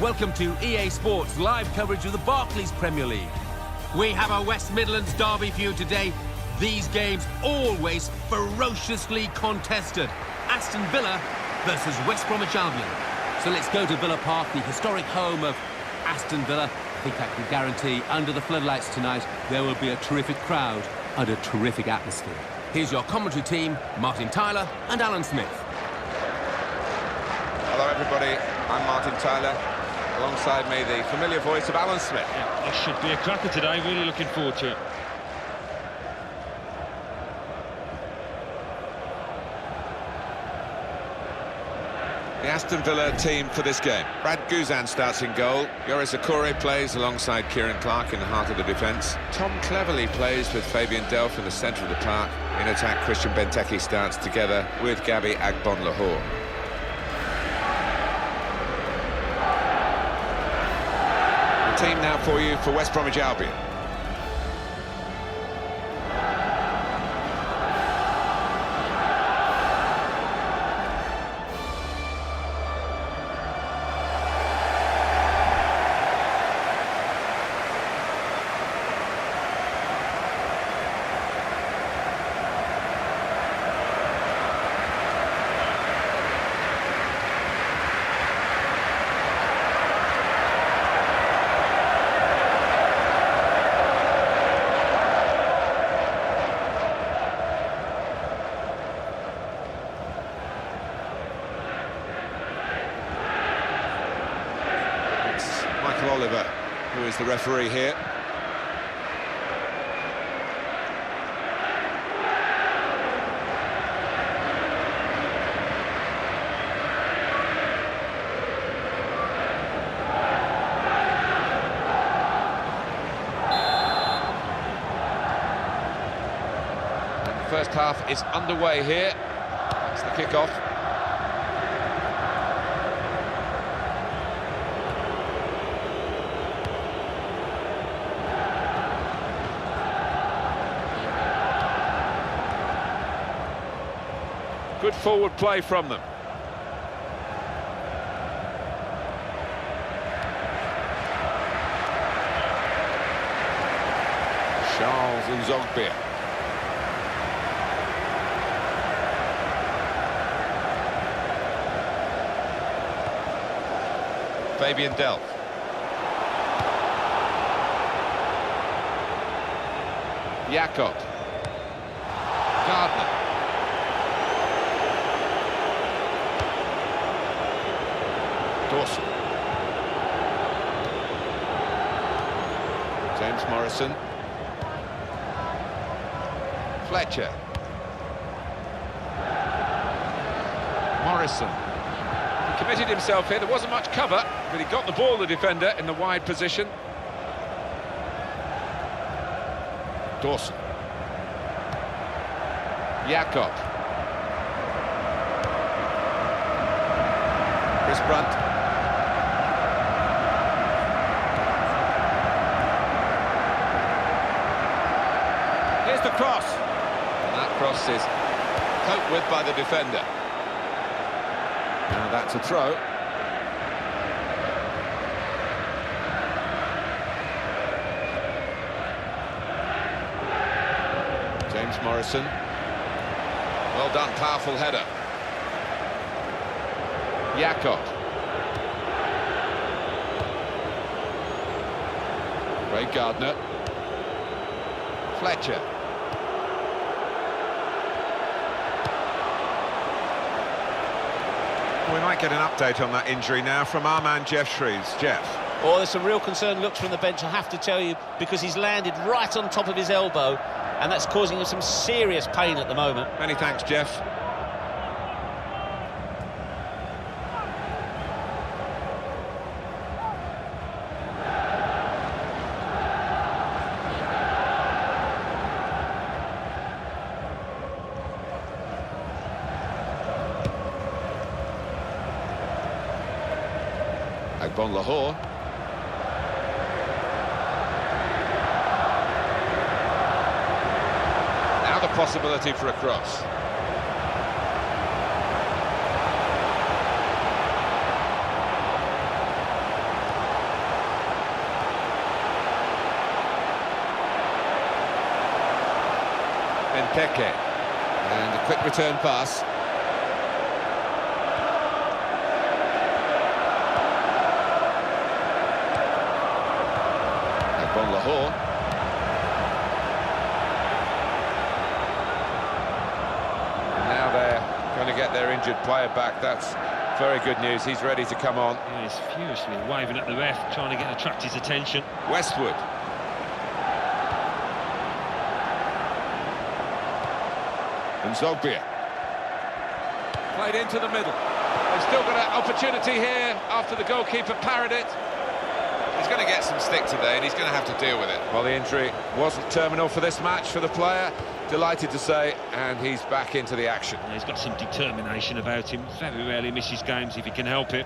Welcome to EA Sports live coverage of the Barclays Premier League. We have a West Midlands derby for you today. These games always ferociously contested. Aston Villa versus West Bromwich Albion. So let's go to Villa Park, the historic home of Aston Villa. I think I can guarantee under the floodlights tonight there will be a terrific crowd and a terrific atmosphere. Here's your commentary team, Martin Tyler and Alan Smith. Hello everybody, I'm Martin Tyler. Alongside me, the familiar voice of Alan Smith. Yeah, this should be a cracker today, really looking forward to it. The Aston Villa team for this game. Brad Guzan starts in goal. Yoris Akore plays alongside Kieran Clark in the heart of the defence. Tom Cleverley plays with Fabian Delph in the centre of the park. In attack, Christian Benteke starts together with Gabby Agbonlahor. The team now for you for West Bromwich Albion. Oliver, who is the referee here. And the first half is underway here. That's the kick-off. Good forward play from them. Charles Nzogbia. Fabian Delph. Jakob. Gardner. Dawson. James Morrison. Fletcher. Morrison. He committed himself here. There wasn't much cover, but he got the ball, the defender, in the wide position. Dawson. Jakob. Chris Brunt. Here's the cross. And that cross is coped with by the defender. Now that's a throw. James Morrison. Well done, powerful header. Jakob. Ray Gardner. Fletcher. We might get an update on that injury now from our man Jeff Shreves. Jeff. Oh, there's some real concerned looks from the bench, I have to tell you, because he's landed right on top of his elbow, and that's causing him some serious pain at the moment. Many thanks, Jeff. Agbonlahor. Now the possibility for a cross. Benteke. And a quick return pass. Agbon Lahore. Now they're going to get their injured player back. That's very good news. He's ready to come on. Yeah, he's furiously waving at the ref, trying to attract his attention. Westwood. And Zogbia. Played into the middle. They've still got an opportunity here after the goalkeeper parried it. He's going to get some stick today and he's going to have to deal with it. Well, the injury wasn't terminal for this match for the player. Delighted to say, and he's back into the action. Yeah, he's got some determination about him. Very rarely misses games if he can help it.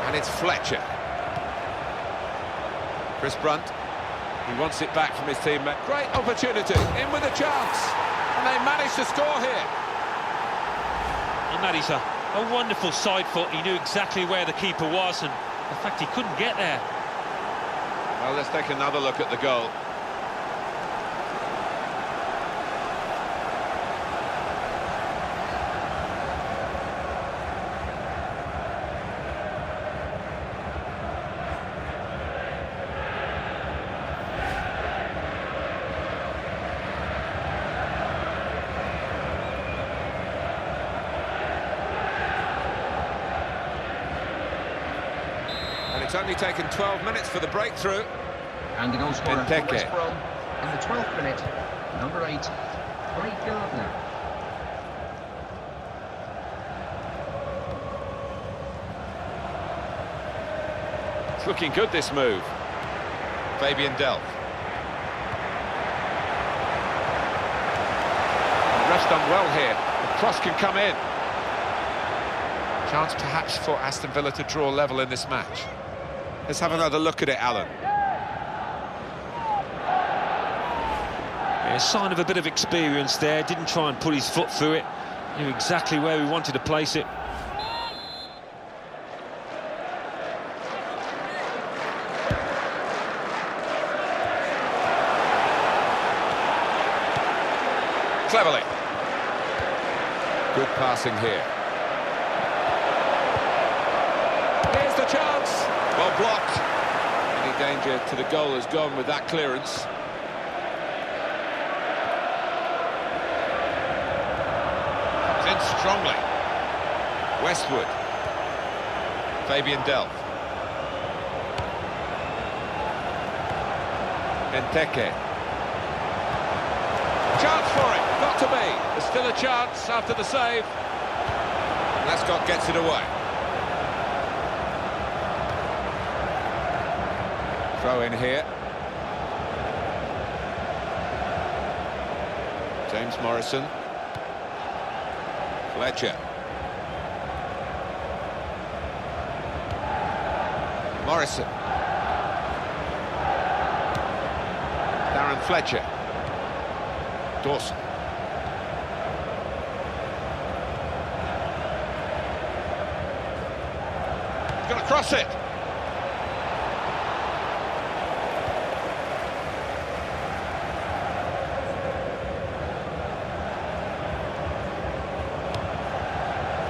And it's Fletcher. Chris Brunt. He wants it back from his teammate. Great opportunity, in with a chance. And they managed to score here. And that is a wonderful side foot. He knew exactly where the keeper was, and the fact he couldn't get there. Well, let's take another look at the goal. It's only taken 12 minutes for the breakthrough. And the goal scorer for Benteke. West Brom in the 12th minute, number 8, Craig Gardner. It's looking good, this move. Fabian Delph. The ref's done well here. The cross can come in. Chance perhaps for Aston Villa to draw level in this match. Let's have another look at it, Alan. Yeah, a sign of a bit of experience there. Didn't try and put his foot through it. Knew exactly where he wanted to place it. Cleverly. Good passing here. Here's the chance. Well blocked. Any danger to the goal has gone with that clearance. It's in strongly. Westwood. Fabian Delph. Benteke. Chance for it. Got to be. There's still a chance after the save. Lescott gets it away. Throw in here. James Morrison. Fletcher. Morrison. Darren Fletcher. Dawson. He's going to cross it.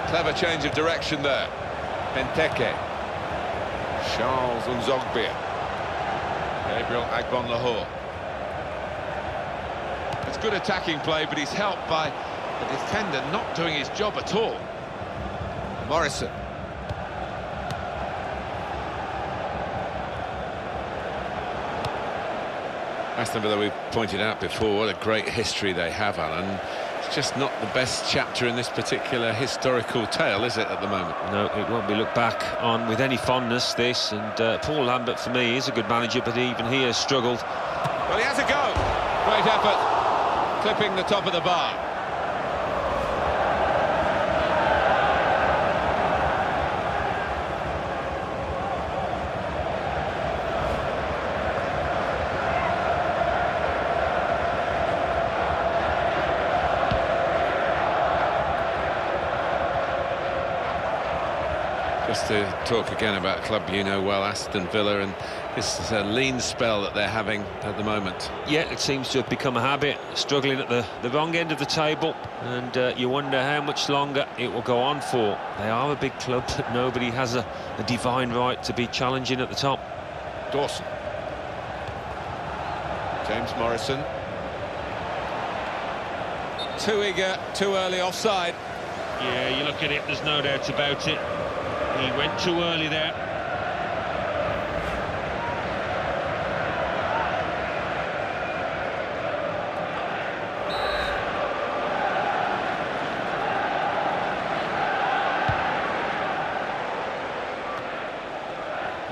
Clever change of direction there. Benteke. Charles Nzogbia. Gabriel Agbon Lahore. It's good attacking play, but he's helped by the defender not doing his job at all. Morrison. Aston Villa, we've pointed out before, what a great history they have, Alan. It's just not the best chapter in this particular historical tale, is it, at the moment? No, it won't be looked back on with any fondness, this. And Paul Lambert, for me, is a good manager, but even he has struggled. Well, he has a go. Great effort. Clipping the top of the bar. Just to talk again about a club you know well, Aston Villa, and this lean spell that they're having at the moment. Yeah, it seems to have become a habit, struggling at the wrong end of the table, and you wonder how much longer it will go on for. They are a big club, but nobody has a divine right to be challenging at the top. Dawson. James Morrison. Too eager, too early offside. Yeah, you look at it, there's no doubt about it. He went too early there.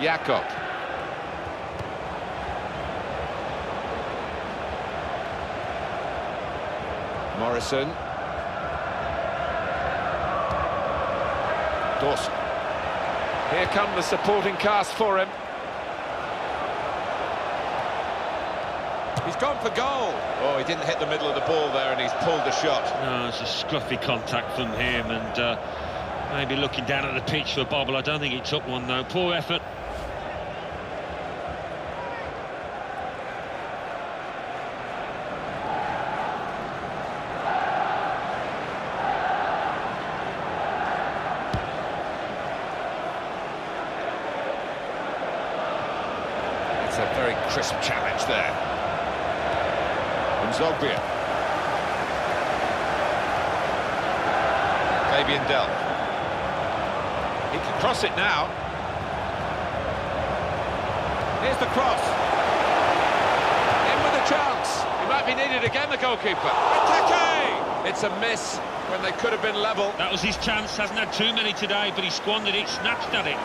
Jakob. Morrison. Dawson. Here come the supporting cast for him. He's gone for goal. Oh, he didn't hit the middle of the ball there, and he's pulled the shot. No, it's a scruffy contact from him, and maybe looking down at the pitch for a bobble. I don't think he took one, though. Poor effort. It's a very crisp challenge there. From Zogbia. Fabian Delph. He can cross it now. Here's the cross. In with a chance. He might be needed again, the goalkeeper. Benteke! It's a miss when they could have been level. That was his chance. Hasn't had too many today, but he squandered it, snatched at it.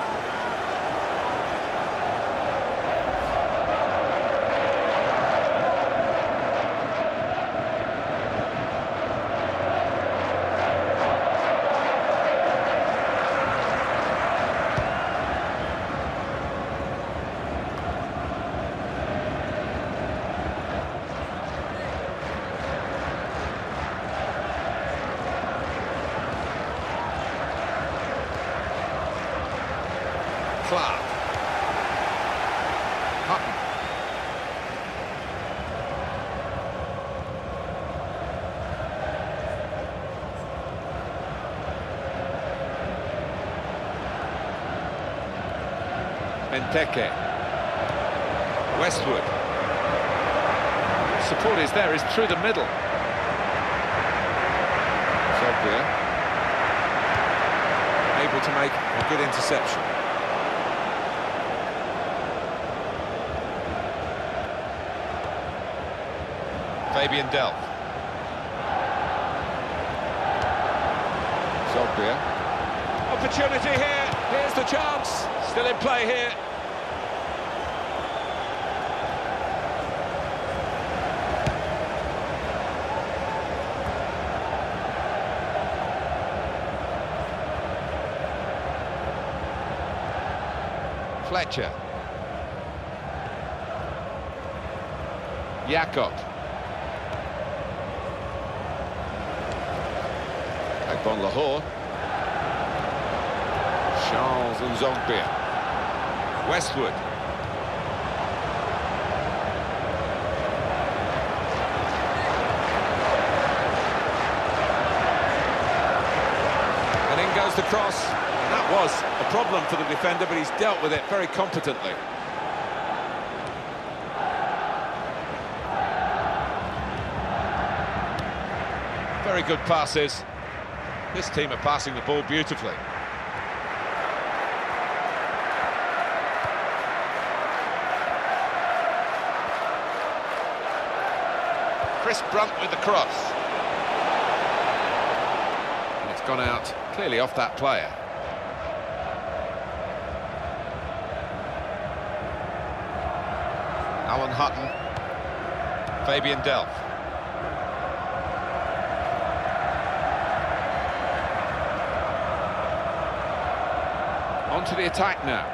Clark. Hutton. Benteke. Westwood. Support is there, is through the middle. Zogbia. Able to make a good interception. Fabian Delph. Zogbia. Opportunity here. Here's the chance. Still in play here. Fletcher. Jakob. Bon Lahore. Charles and Zogbia. Westwood. And in goes the cross. And that was a problem for the defender, but he's dealt with it very competently. Very good passes. This team are passing the ball beautifully. Chris Brunt with the cross. And it's gone out clearly off that player. Alan Hutton. Fabian Delph. On to the attack now.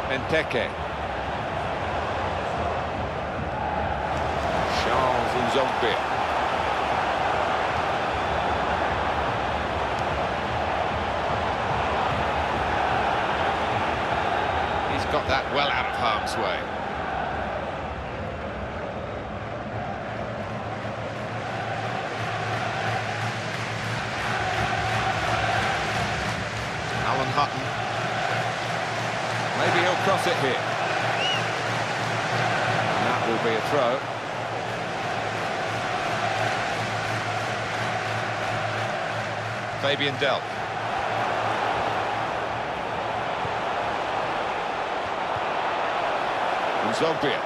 Benteke. Charles and Zogbia. Got that well out of harm's way. Alan Hutton. Maybe he'll cross it here. And that will be a throw. Fabian Delph. Zogbia.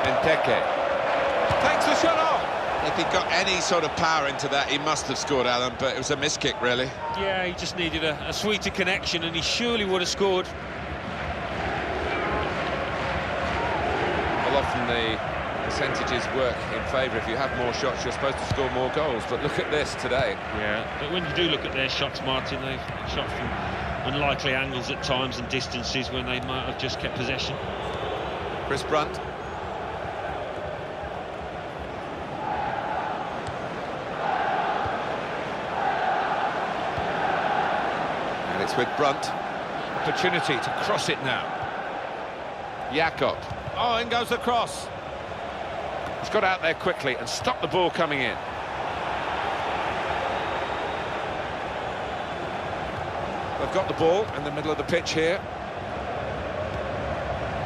Benteke. Takes the shot off. If he got any sort of power into that, he must have scored, Alan, but it was a miss kick, really. Yeah, he just needed a sweeter connection, and he surely would have scored. Well, often the percentages work in favour. If you have more shots, you're supposed to score more goals, but look at this today. Yeah, but when you do look at their shots, Martin, they've shot from unlikely angles at times and distances when they might have just kept possession. Chris Brunt. And it's with Brunt. Opportunity to cross it now. Jakob. Oh, in goes the cross. He's got out there quickly and stopped the ball coming in. They've got the ball in the middle of the pitch here.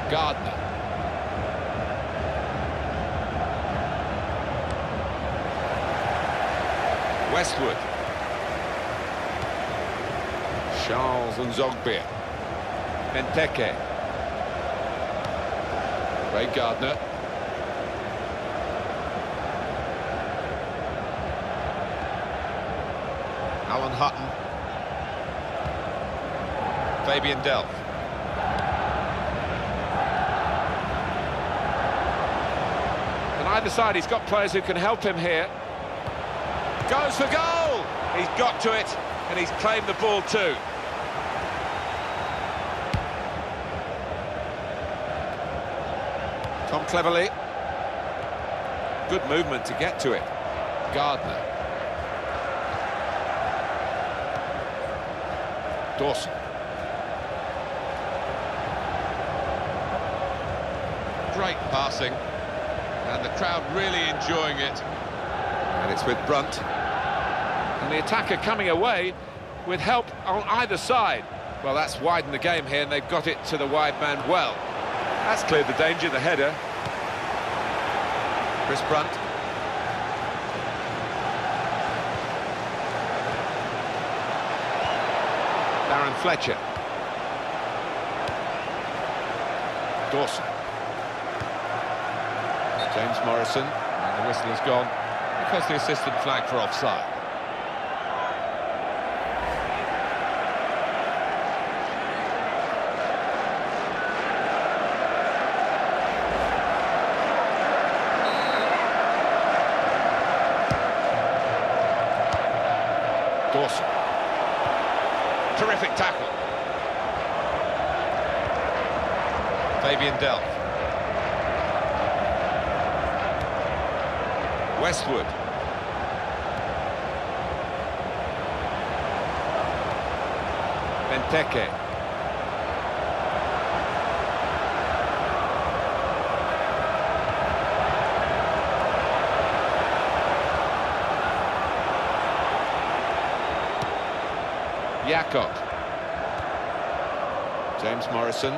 Gardner. Westwood. Charles and Zogbia. Benteke. Ray Gardner. Alan Hutton. Fabian Delph. On either side, he's got players who can help him here. Goes for goal! He's got to it, and he's claimed the ball too. Tom Cleverley. Good movement to get to it. Gardner. Dawson. Great passing, and the crowd really enjoying it. And it's with Brunt. And the attacker coming away with help on either side. Well, that's widened the game here, and they've got it to the wide man well. That's cleared the danger, the header. Chris Brunt. Darren Fletcher. Dawson. James Morrison, and the whistle has gone because the assistant flagged for offside. Dawson. Terrific tackle. Fabian Delph. Westwood. Benteke. Jakob. James Morrison.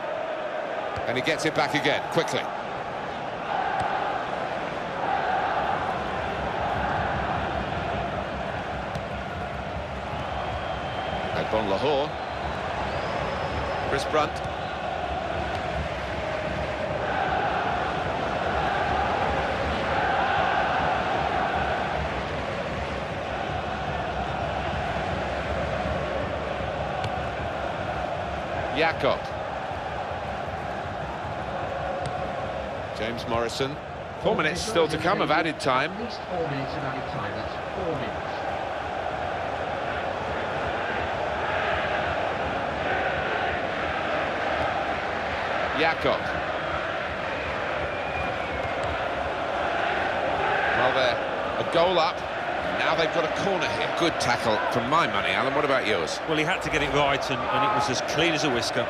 And he gets it back again, quickly. Bon Lahore. Chris Brunt. Jakob. James Morrison. 4 minutes still to come of added time. At least 4 minutes of added time, that's 4 minutes. Jakob. Well, they're a goal up. Now they've got a corner here. Good tackle from my money, Alan. What about yours? Well, he had to get it right, and it was as clean as a whisker.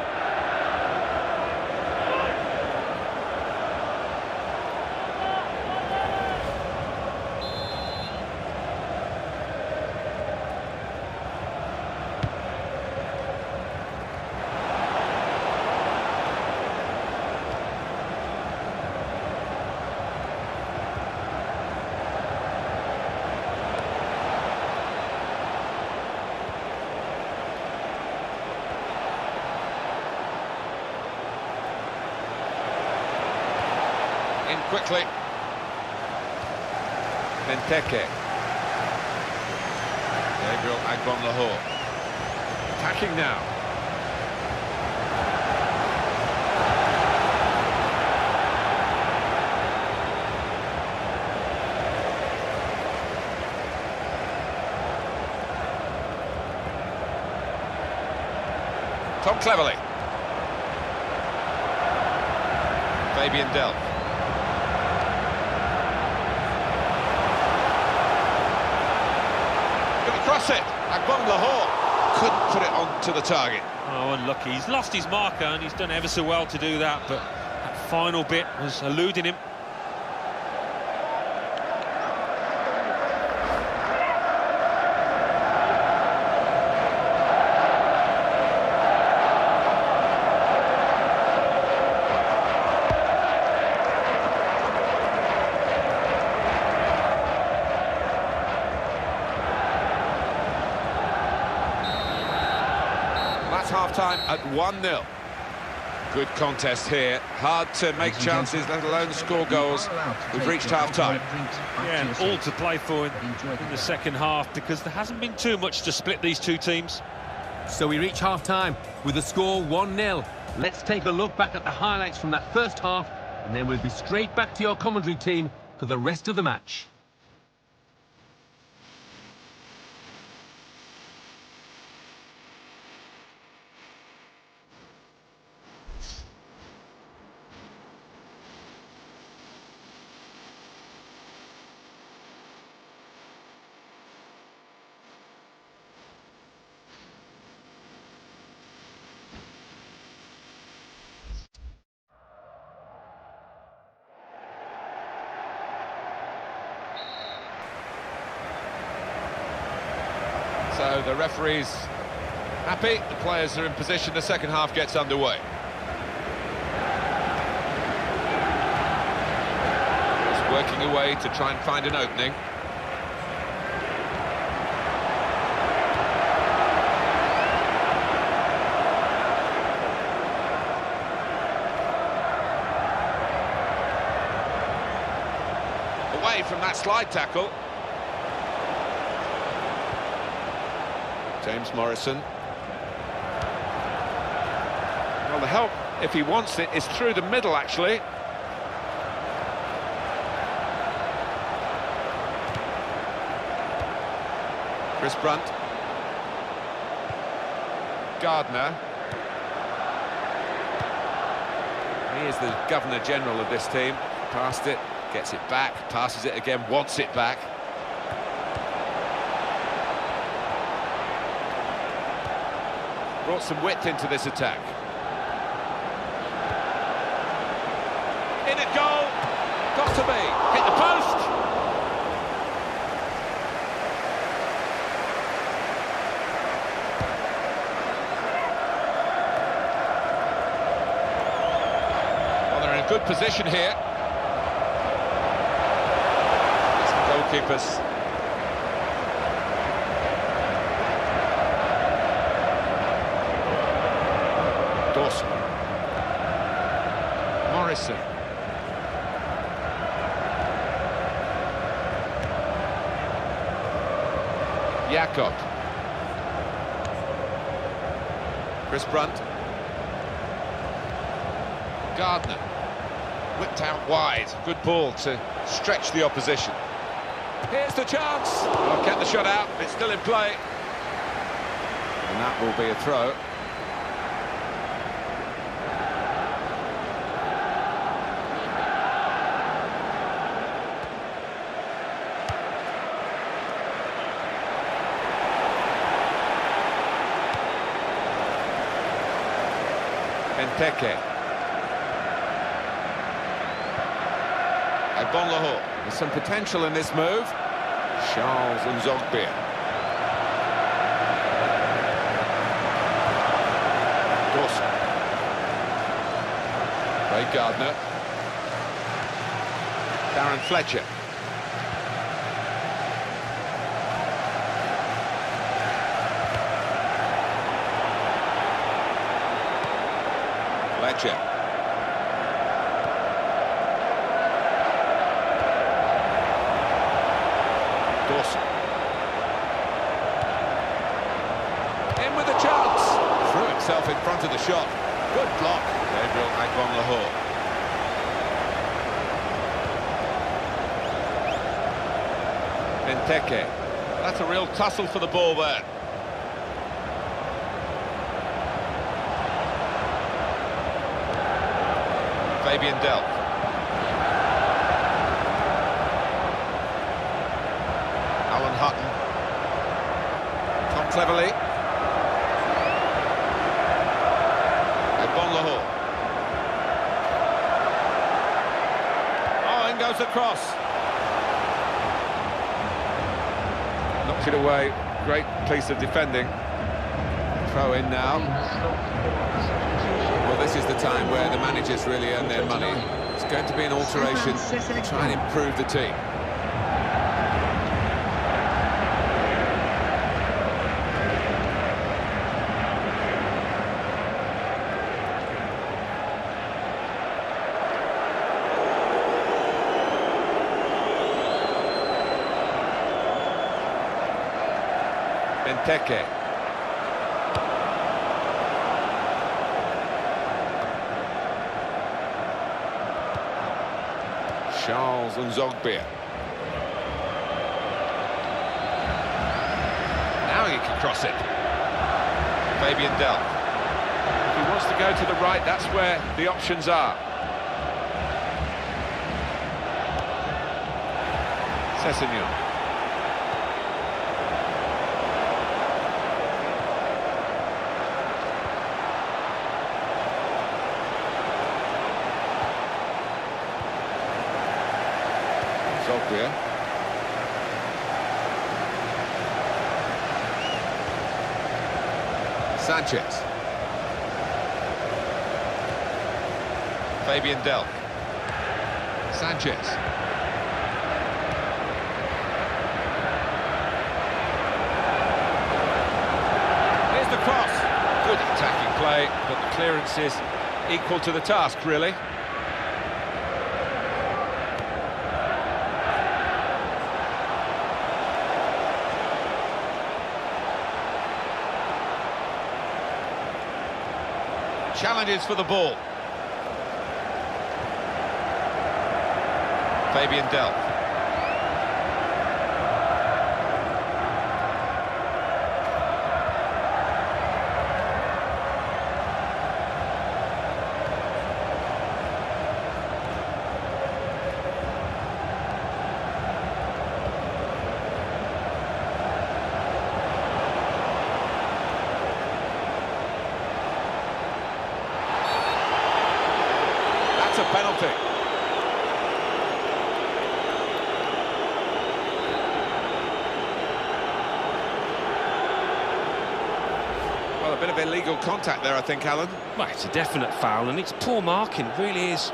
In quickly. Benteke. Gabriel Agbonlahor. Attacking now. Tom Cleverley. Fabian Delph. Cross it, Agbonlahor couldn't put it onto the target. Oh, unlucky. He's lost his marker, and he's done ever so well to do that, but that final bit was eluding him. Half-time at 1-0. Good contest here. Hard to make chances, let alone score goals. We've reached half-time. Yeah, and all to play for in the second half, because there hasn't been too much to split these two teams. So we reach half-time with the score 1-0. Let's take a look back at the highlights from that first half, and then we'll be straight back to your commentary team for the rest of the match. So the referee's happy, the players are in position, the second half gets underway. He's working away to try and find an opening. Away from that slide tackle. James Morrison. Well, the help, if he wants it, is through the middle, actually. Chris Brunt. Gardner. He is the Governor-General of this team. Passed it, gets it back, passes it again, wants it back. Brought some width into this attack. In at goal. Got to be. Hit the post. Well, they're in a good position here. It's the goalkeepers. Dawson. Morrison. Jakob. Chris Brunt. Gardner. Whipped out wide. Good ball to stretch the opposition. Here's the chance. Oh, kept the shot out. It's still in play. And that will be a throw. Benteke. Agbonlahor. There's some potential in this move. Charles Nzogbia. Dawson. Ray Gardner. Darren Fletcher. Fletcher. Dawson. In with a chance. Threw himself in front of the shot. Good block. Gabriel Agbonlahor. Benteke. That's a real tussle for the ball there. Fabian Delph. Alan Hutton. Tom Cleverley. Agbonlahor. Oh, in goes the cross. Knocks it away. Great piece of defending. Throw in now. Well, this is the time where the managers really earn their money. It's going to be an alteration to try and improve the team. Benteke. Charles Nzogbia. Now he can cross it. Fabian Delph. If he wants to go to the right, that's where the options are. Sessegnon. Zogbia. Sanchez. Fabian Delph. Sanchez. Here's the cross. Good attacking play, but the clearance is equal to the task, really. Challenges for the ball. Fabian Delph. That's a penalty. Well, a bit of illegal contact there, I think, Alan. Well, it's a definite foul, and it's poor marking, it really is.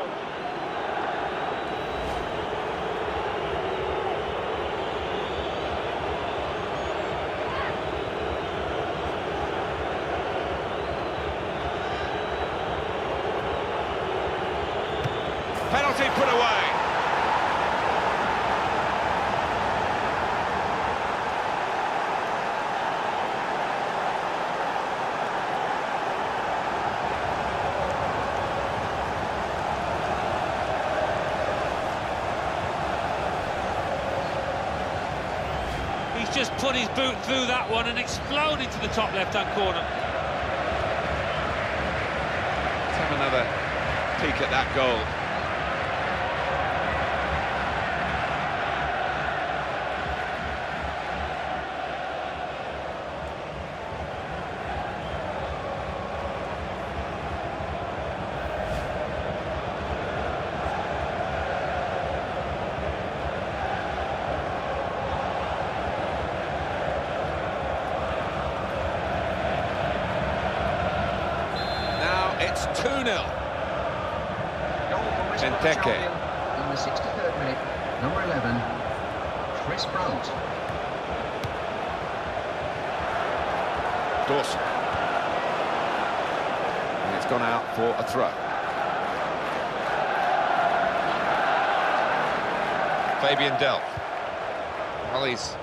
Penalty put away. He's just put his boot through that one and exploded to the top left-hand corner. Let's have another peek at that goal. It's 2-0. Goal for West Bromwich Benteke. Albion in the 63rd minute. Number 11, Chris Brunt. Dawson. And it's gone out for a throw. Fabian Delph. Well, he's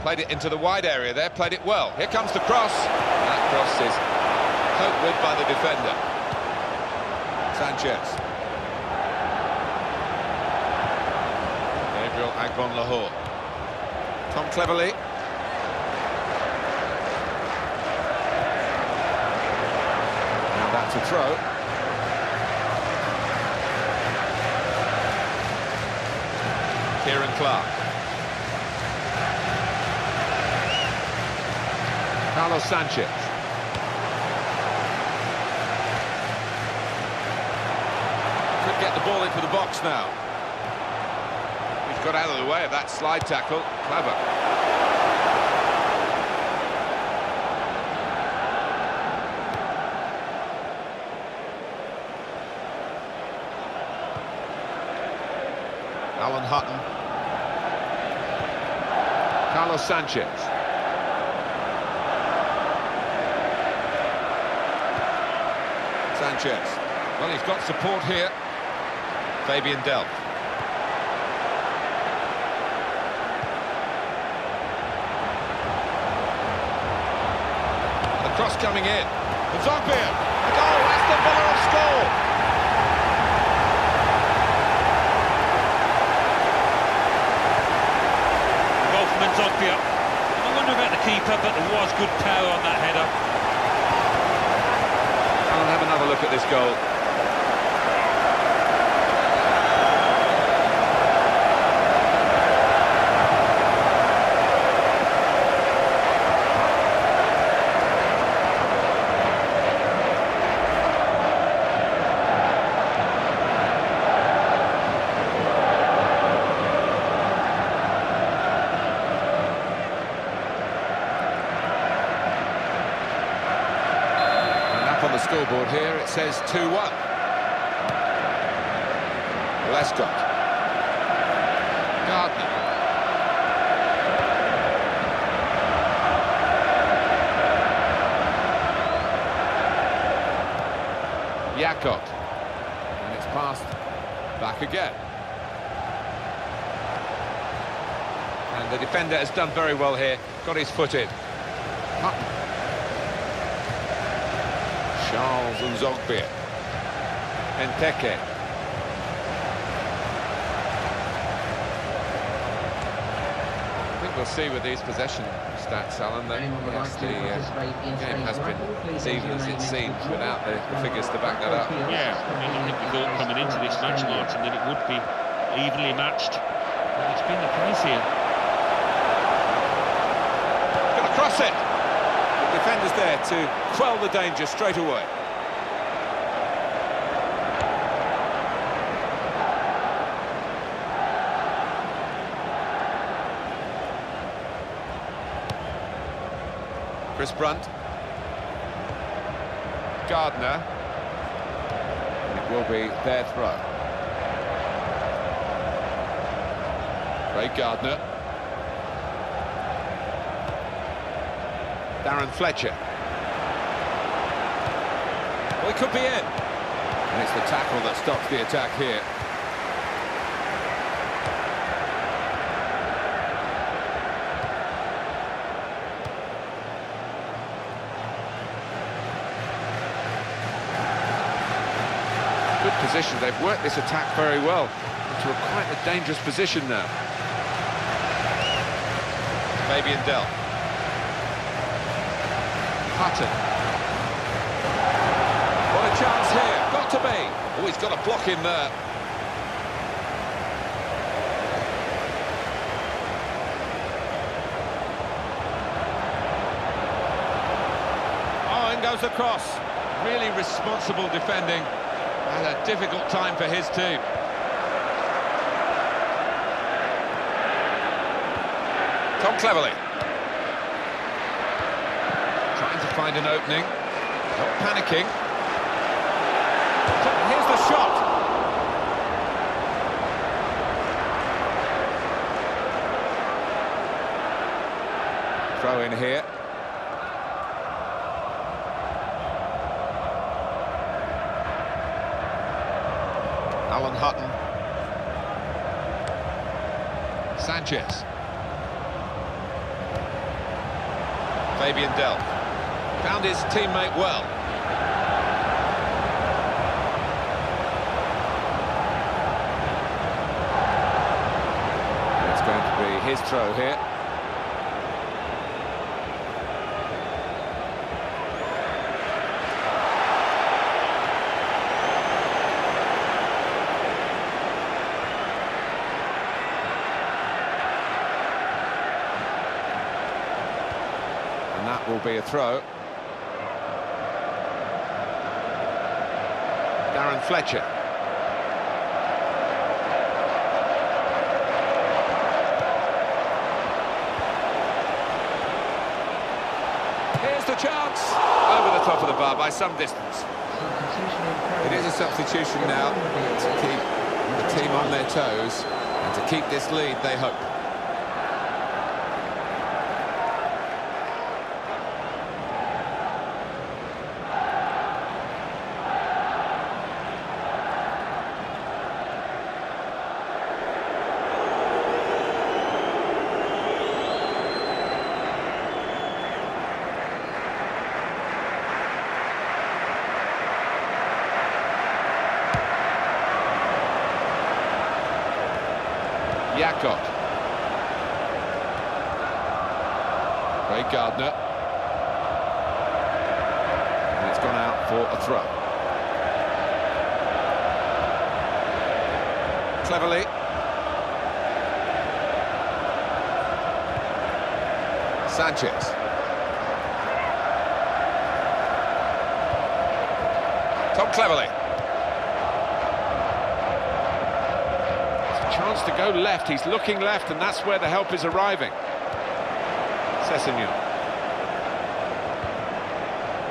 played it into the wide area there, played it well. Here comes the cross. That cross is coped with by the defender. Sanchez. Gabriel Agbon-Lahore. Tom Cleverley. Now that's a throw. Kieran Clark. Carlos Sanchez. Could get the ball into the box now. He's got out of the way of that slide tackle. Clever. Alan Hutton. Carlos Sanchez. Sanchez. Well, he's got support here. Fabian Delph. The cross coming in. Zogbia. A goal. Aston Villa have scored. Goal from Zogbia. I wonder about the keeper, but there was good power on that header. I'll have another look at this goal. On the scoreboard here, it says 2-1. Lescott. Gardner. Yakot. And it's passed back again. And the defender has done very well here, got his foot in. Hutton. Charles Nzogbia. Benteke. I think we'll see with these possession stats, Alan, that yes, the game has been as even as it seemed without the figures to back that up. Yeah, I think we thought coming into this match, Martin, that it would be evenly matched. But it's been the case here. Going to cross it. Defenders there to quell the danger straight away. Chris Brunt. Gardner. And it will be their throw. Ray Gardner. Darren Fletcher. Well, he could be in. And it's the tackle that stops the attack here. Good position. They've worked this attack very well into quite a dangerous position now. Fabian Delph. Hutton. What a chance here, got to be. Oh, he's got a block in there. Oh, in goes the cross. Really responsible defending. Had a difficult time for his team. Tom Cleverley. Trying to find an opening. Not panicking. here. Alan Hutton. Sanchez. Fabian Delph. Found his teammate well. It's going to be his throw here. And that will be a throw. Darren Fletcher. Here's the chance. Over the top of the bar by some distance. It is a substitution now to keep the team on their toes and to keep this lead, they hope. Jakob. Craig Gardner. And it's gone out for a throw. Cleverly. Sanchez. Tom Cleverly. Chance to go left, he's looking left, and that's where the help is arriving. Sessegnon.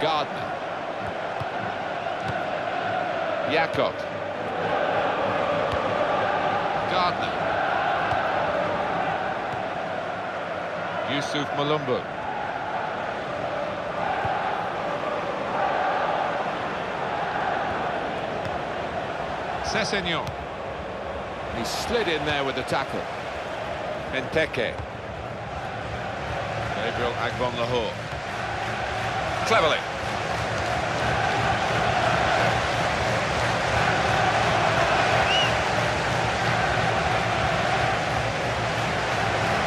Gardner. Jakob. Gardner. Yusuf Malumbu. Sessegnon. He slid in there with the tackle. Benteke. Gabriel Agbon-Lahore. Cleverly.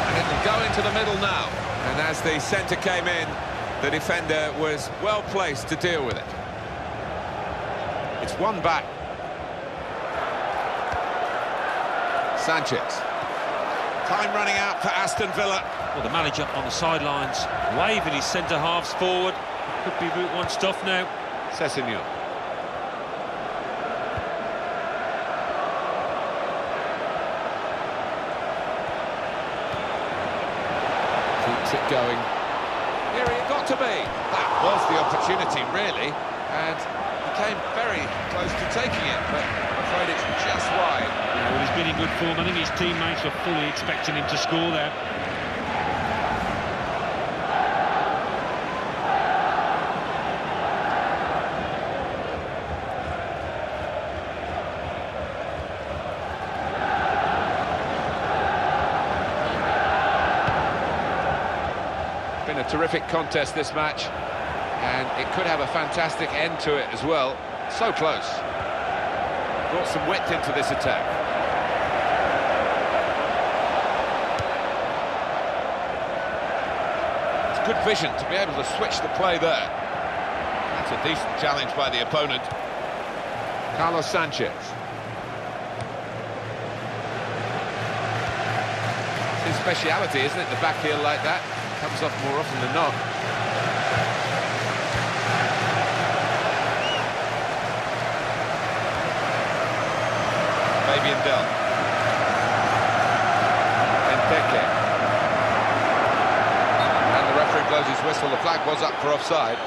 And it'll go into the middle now. And as the centre came in, the defender was well placed to deal with it. It's one back. Sanchez. Time running out for Aston Villa. Well, the manager on the sidelines, waving his centre-halves forward. Could be Route 1 stuff now. Sessegnon. Keeps it going. Here it got to be. That was the opportunity, really. And he came very close to taking it, but I'm afraid it's just wide. Yeah, well, he's been in good form. I think his teammates are fully expecting him to score there. Been a terrific contest, this match, and it could have a fantastic end to it as well. So close. Brought some width into this attack. It's good vision to be able to switch the play there. That's a decent challenge by the opponent. Carlos Sanchez. It's his speciality, isn't it? The back heel like that. Comes off more often than not. Fabian Delph. Benteke. And the referee blows his whistle. The flag was up for offside.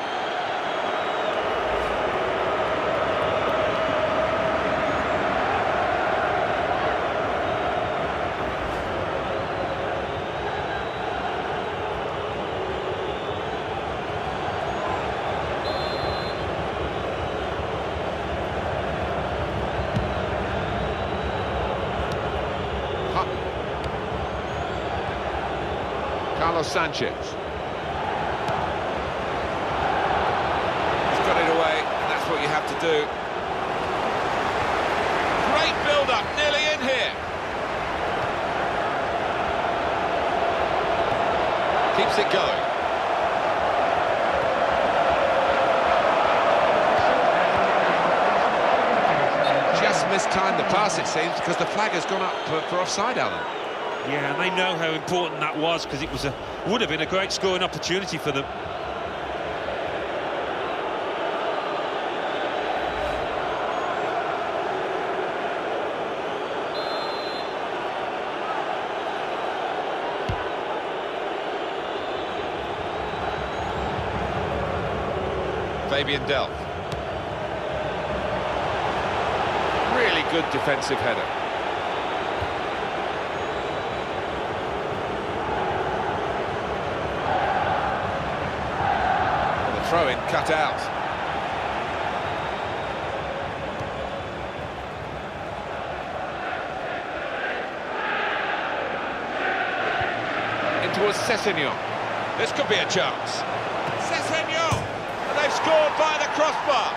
Carlos Sanchez. He's got it away, and that's what you have to do. Great build-up, nearly in here. Keeps it going. Just mistimed the pass, it seems, because the flag has gone up for offside, Alan. Yeah, and they know how important that was, because it would have been a great scoring opportunity for them. Fabian Delph. Really good defensive header. The throw-in cut out. In towards Sessegnon. This could be a chance. Sessegnon! And they've scored by the crossbar.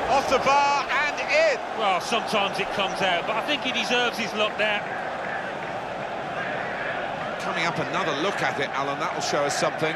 Off the bar and in. Well, sometimes it comes out, but I think he deserves his luck there. Coming up, another look at it, Alan. That will show us something.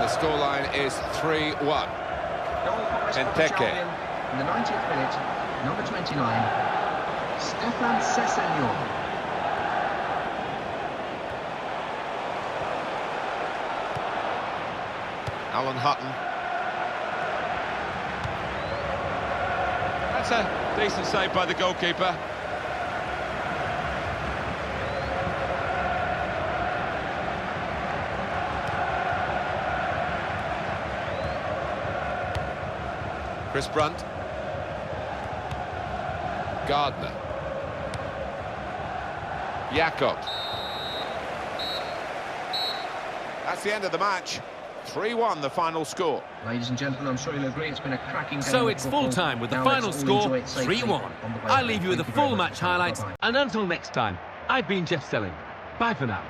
Scoreline is 3-1. Benteke. In the 90th minute, number 29, Stefan Sessegnon. Alan Hutton. That's a decent save by the goalkeeper. Chris Brunt. Gardner. Jakob. That's the end of the match. 3-1 the final score. Ladies and gentlemen, I'm sure you'll agree it's been a cracking game. So it's full time with the final score 3-1. I'll leave you with the full match highlights. And until next time, I've been Jeff Selling. Bye for now.